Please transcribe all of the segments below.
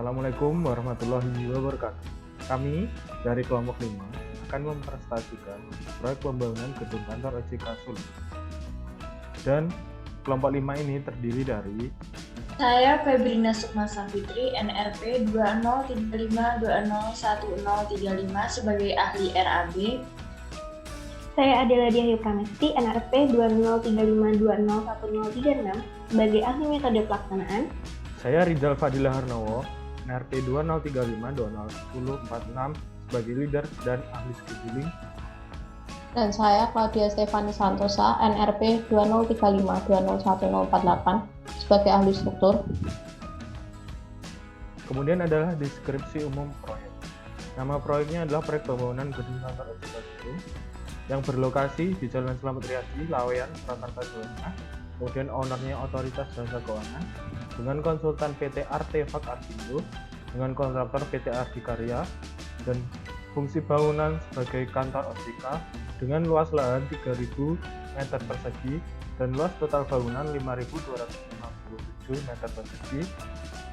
Assalamualaikum warahmatullahi wabarakatuh. Kami dari kelompok 5 akan mempresentasikan proyek pembangunan gedung kantor OJK Solo. Dan kelompok 5 ini terdiri dari Saya Febrina Sukma Safitri, NRP 2035201035 sebagai ahli RAB. Saya Adela Diahyu Pramesti, NRP 2035201036 sebagai ahli metode pelaksanaan. Saya Rizal Fadilah Harnowo, NRP 2035201046 sebagai leader dan ahli scheduling. Dan saya Claudia Stefani Santosa, NRP 2035201048 sebagai ahli struktur. Kemudian adalah deskripsi umum proyek. Nama proyeknya adalah proyek pembangunan gedung kantor OJK Solo yang berlokasi di Jalan Slamet Riyadi, Laweyan, Surakarta, Jawa Tengah. Kemudian ownernya Otoritas Jasa Keuangan dengan konsultan PT Artefak Artindo, dengan kontraktor PT Ardikarya, dan fungsi bangunan sebagai kantor OJK dengan luas lahan 3.000 meter persegi dan luas total bangunan 5.257 meter persegi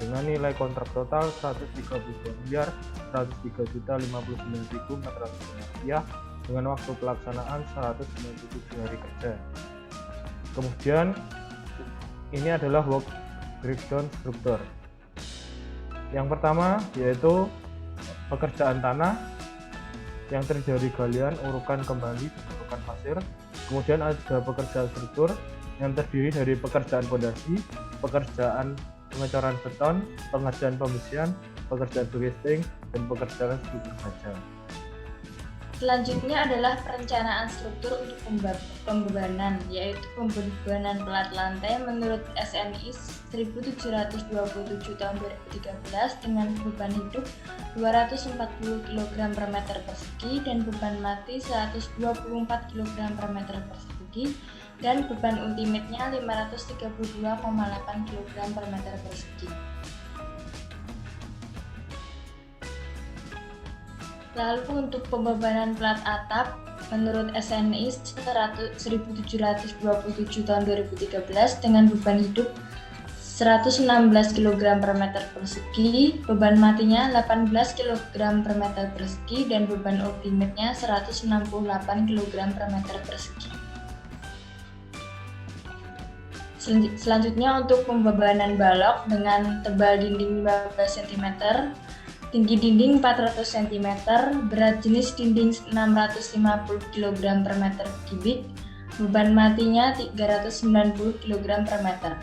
dengan nilai kontrak total 132.103.059.400 rupiah dengan waktu pelaksanaan 197 hari kerja. Kemudian ini adalah work breakdown struktur. Yang pertama yaitu pekerjaan tanah yang terjadi galian, urukan kembali, dan urukan pasir. Kemudian ada pekerjaan struktur yang terdiri dari pekerjaan pondasi, pekerjaan pengecoran beton, pengerjaan pembersihan, pekerjaan blasting, dan pekerjaan struktur baja. Selanjutnya adalah perencanaan struktur untuk pembebanan, yaitu pembebanan pelat lantai menurut SNI 1727 tahun 2013 dengan beban hidup 240 kg per meter persegi dan beban mati 124 kg per meter persegi dan beban ultimate-nya 532,8 kg per meter persegi. Lalu untuk pembebanan plat atap menurut SNI 1727 tahun 2013 dengan beban hidup 116 kg per meter persegi, beban matinya 18 kg per meter persegi dan beban ultimate-nya 168 kg per meter persegi. Selanjutnya untuk pembebanan balok dengan tebal dinding 15 cm, tinggi dinding 400 cm, berat jenis dinding 650 kg per meter kubik, beban matinya 390 kg per meter.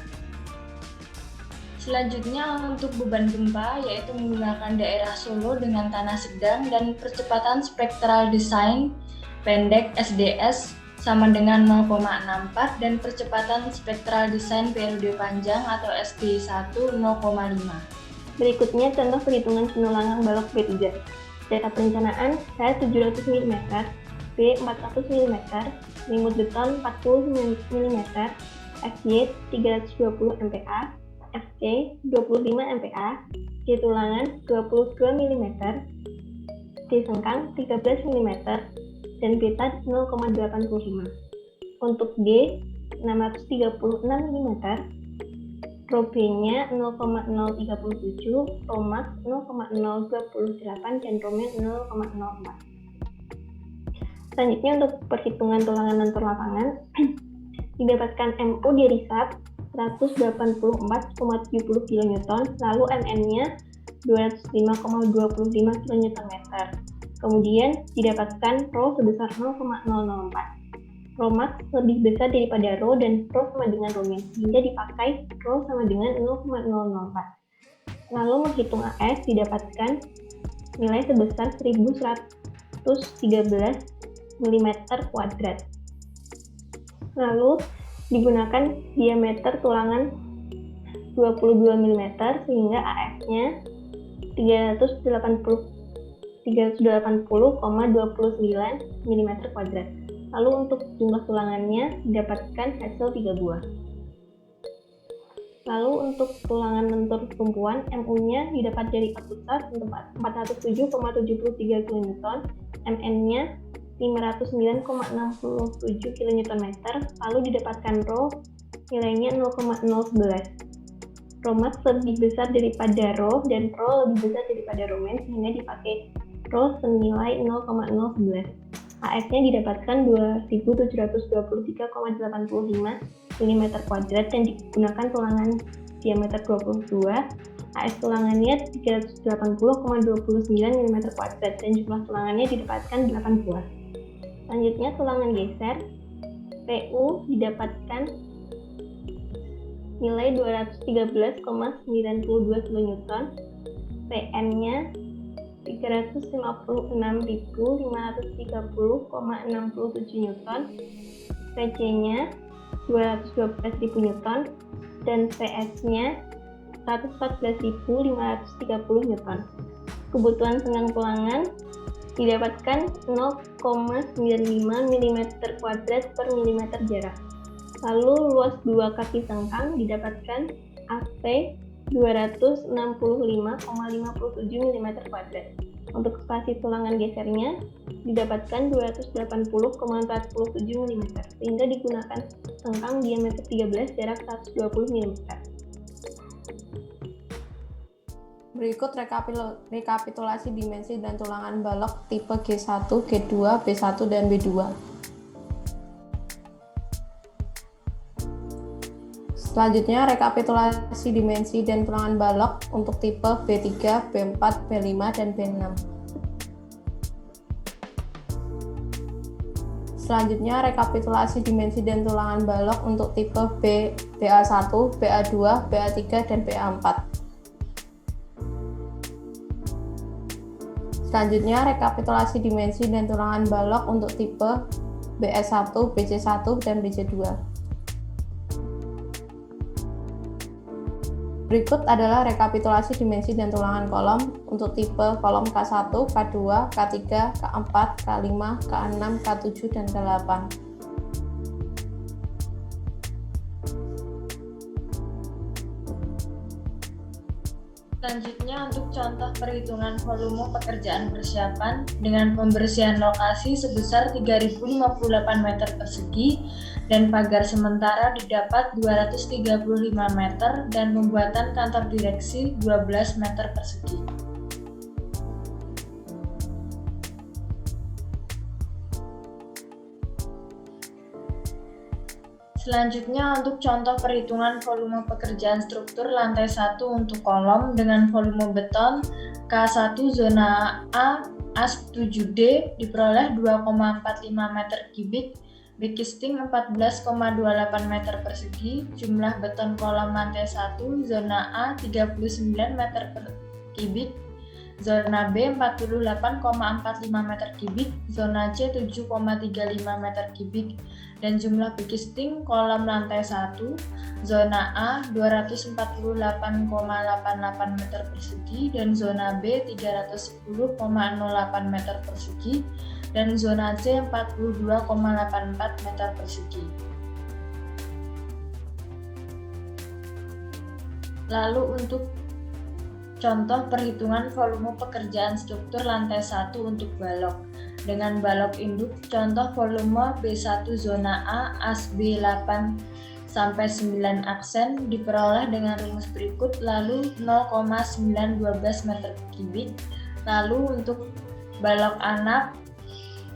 Selanjutnya untuk beban gempa yaitu menggunakan daerah Solo dengan tanah sedang dan percepatan spektral design pendek SDS sama dengan 0,64 dan percepatan spektral design periode panjang atau SD1 0,5. Berikutnya contoh perhitungan penulangan balok B3. Data perencanaan saya 700 mm, B 400 mm, limut beton 40 mm, FY 320 MPa, FC 25 MPa, J tulangan 22 mm, J sengkang 13 mm, dan beta 0,85. Untuk D 636 mm, Robe-nya 0,037, Romax 0,028, dan Romen 0,04. Selanjutnya untuk perhitungan tulangan lentur lapangan, didapatkan MU di RISAP 184,70 kN, lalu MN-nya 205,25 kN. Kemudian didapatkan Rho sebesar 0,004. Romax lebih besar daripada Rho dan Rho sama dengan Romen, sehingga dipakai Rho sama dengan 0,004. Lalu menghitung AS didapatkan nilai sebesar 1113 mm kuadrat. Lalu digunakan diameter tulangan 22 mm sehingga AS-nya 380,29 mm kuadrat. Lalu untuk jumlah tulangannya didapatkan hasil 3 buah. Lalu untuk tulangan lentur tumpuan, MU-nya didapat dari pusat untuk 407,73 kN, MN-nya 509,67 kN, lalu didapatkan Rho nilainya 0,011. Rho max lebih besar daripada Rho dan Rho lebih besar daripada Rho min sehingga dipakai Rho senilai 0,011. AF-nya didapatkan 2723,85 mm kuadrat dan digunakan tulangan diameter 22. AF tulangannya 380,29 mm kuadrat dan jumlah tulangannya didapatkan 8 buah. Selanjutnya tulangan geser. PU didapatkan nilai 213,92 kN, PN-nya 356.530,67 Newton, PC-nya 212.000 Newton, dan PS-nya 114.530 Newton. Kebutuhan senggang tulangan didapatkan 0,95 mm kuadrat per milimeter jarak. Lalu luas dua kaki sengkang didapatkan AP 265,57 mm kuadrat. Untuk spasi tulangan gesernya didapatkan 280,47 mm sehingga digunakan sengkang diameter 13 jarak 120 mm. Berikut rekapitulasi dimensi dan tulangan balok tipe G1, G2, B1, dan B2. Selanjutnya, rekapitulasi dimensi dan tulangan balok untuk tipe B3, B4, B5, dan B6. Selanjutnya, rekapitulasi dimensi dan tulangan balok untuk tipe BA1, BA2, BA3, dan BA4. Selanjutnya, rekapitulasi dimensi dan tulangan balok untuk tipe BS1, BC1, dan BC2. Berikut adalah rekapitulasi dimensi dan tulangan kolom untuk tipe kolom K1, K2, K3, K4, K5, K6, K7, dan K8. Selanjutnya untuk contoh perhitungan volume pekerjaan persiapan dengan pembersihan lokasi sebesar 3058 meter persegi dan pagar sementara didapat 235 meter dan pembuatan kantor direksi 12 meter persegi. Selanjutnya untuk contoh perhitungan volume pekerjaan struktur lantai 1 untuk kolom dengan volume beton K1 zona A as 7D diperoleh 2,45 meter kubik, Bikisting 14,28 meter persegi, jumlah beton kolom lantai 1 zona A 39 meter kubik, zona B 48,45 meter kubik, zona C 7,35 meter kubik, dan jumlah bikisting kolom lantai 1 zona A 248,88 meter persegi dan zona B 310,08 meter persegi dan zona C 42,84 meter persegi. Lalu untuk contoh perhitungan volume pekerjaan struktur lantai 1 untuk balok. Dengan balok induk, contoh volume B1 zona A as B8 sampai 9 aksen diperoleh dengan rumus berikut, lalu 0,912 meter kubik. Lalu untuk balok anak,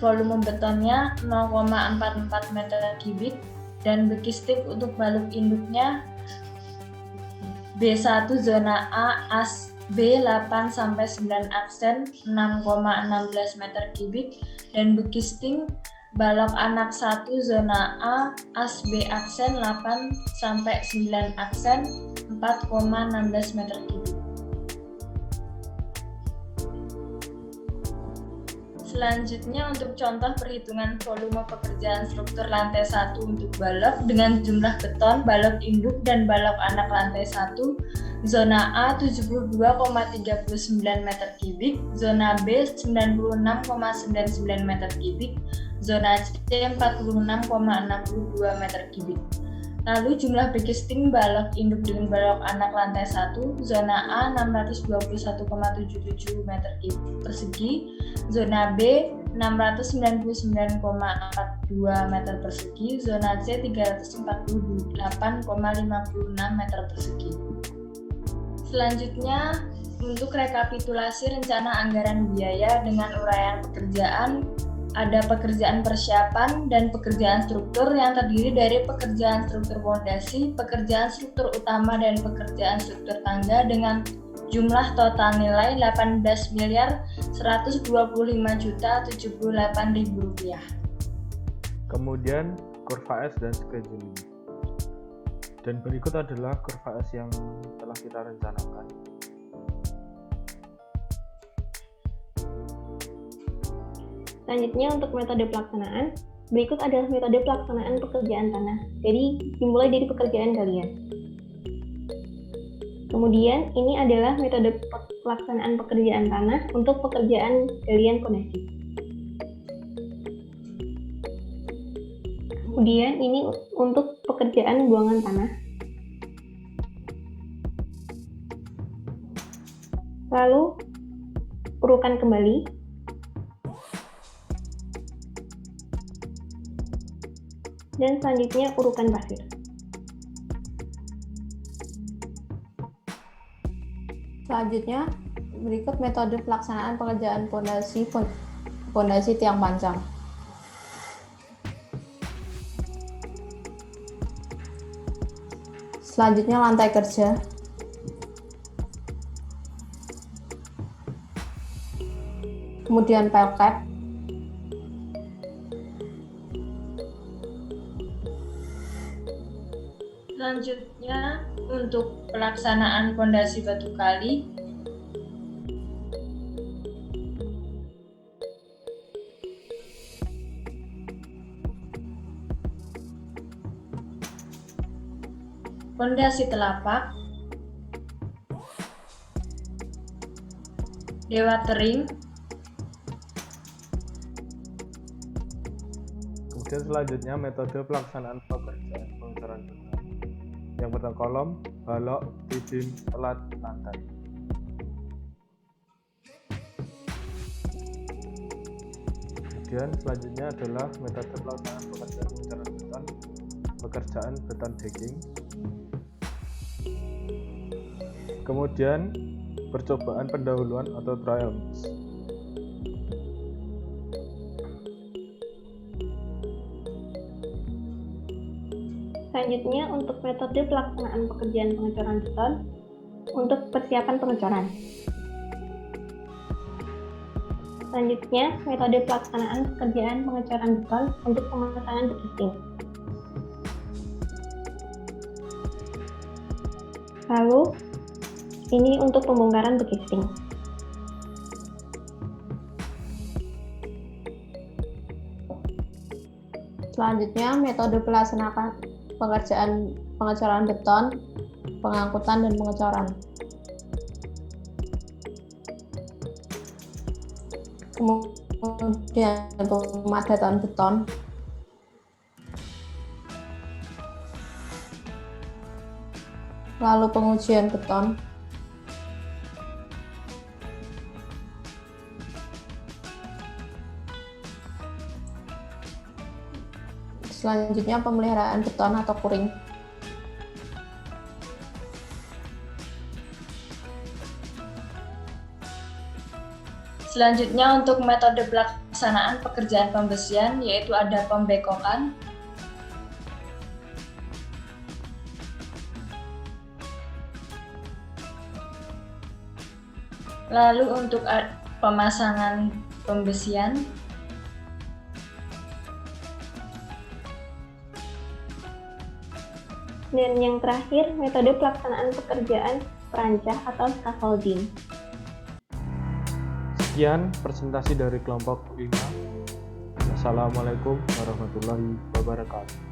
volume betonnya 0,44 meter kubik dan bikistik untuk balok induknya B1 zona A as B8 sampai 9 aksen 6,16 meter kubik dan bikisting balok anak 1 zona A as B aksen 8 sampai 9 aksen 4,16 meter kubik. Selanjutnya untuk contoh perhitungan volume pekerjaan struktur lantai 1 untuk balok dengan jumlah beton, balok induk, dan balok anak lantai 1, zona A 72,39 meter kubik, zona B 96,99 meter kubik, zona C 46,62 meter kubik. Lalu jumlah bikisting balok induk dengan balok anak lantai 1, zona A 621,77 meter persegi, zona B 699,42 meter persegi, zona C 348,56 meter persegi. Selanjutnya, untuk rekapitulasi rencana anggaran biaya dengan uraian pekerjaan, ada pekerjaan persiapan dan pekerjaan struktur yang terdiri dari pekerjaan struktur fondasi, pekerjaan struktur utama, dan pekerjaan struktur tangga dengan jumlah total nilai Rp18.125.078.000. Kemudian kurva S dan scheduling. Dan berikut adalah kurva S yang telah kita rencanakan. Selanjutnya untuk metode pelaksanaan, berikut adalah metode pelaksanaan pekerjaan tanah. Jadi dimulai dari pekerjaan galian. Kemudian ini adalah metode pelaksanaan pekerjaan tanah untuk pekerjaan galian fondasi. Kemudian ini untuk pekerjaan buangan tanah. Lalu urukan kembali. Dan selanjutnya urukan pasir. Selanjutnya, berikut metode pelaksanaan pekerjaan fondasi tiang panjang. Selanjutnya lantai kerja. Kemudian pelket. Selanjutnya, untuk pelaksanaan fondasi batu kali, fondasi telapak, dewatering, Kemudian selanjutnya metode pelaksanaan pekerjaan pengecoran beton. Yang pertama kolom, balok, tibim, pelat, lantai. Kemudian selanjutnya adalah metode pelaksanaan pekerjaan pengecoran beton, pekerjaan beton decking. Kemudian percobaan pendahuluan atau trials. Selanjutnya untuk metode pelaksanaan pekerjaan pengecoran beton untuk persiapan pengecoran. Selanjutnya metode pelaksanaan pekerjaan pengecoran beton untuk pemasangan bekisting. Lalu ini untuk pembongkaran bekisting. Selanjutnya metode pelaksanaan pekerjaan pengecoran beton, pengangkutan dan pengecoran. Kemudian pemadatan beton. Lalu pengujian beton. Selanjutnya pemeliharaan beton atau kuring. Selanjutnya untuk metode pelaksanaan pekerjaan pembesian, yaitu ada pembekokan, lalu untuk pemasangan pembesian, dan yang terakhir metode pelaksanaan pekerjaan perancah atau scaffolding. Sekian presentasi dari kelompok 5. Wassalamualaikum warahmatullahi wabarakatuh.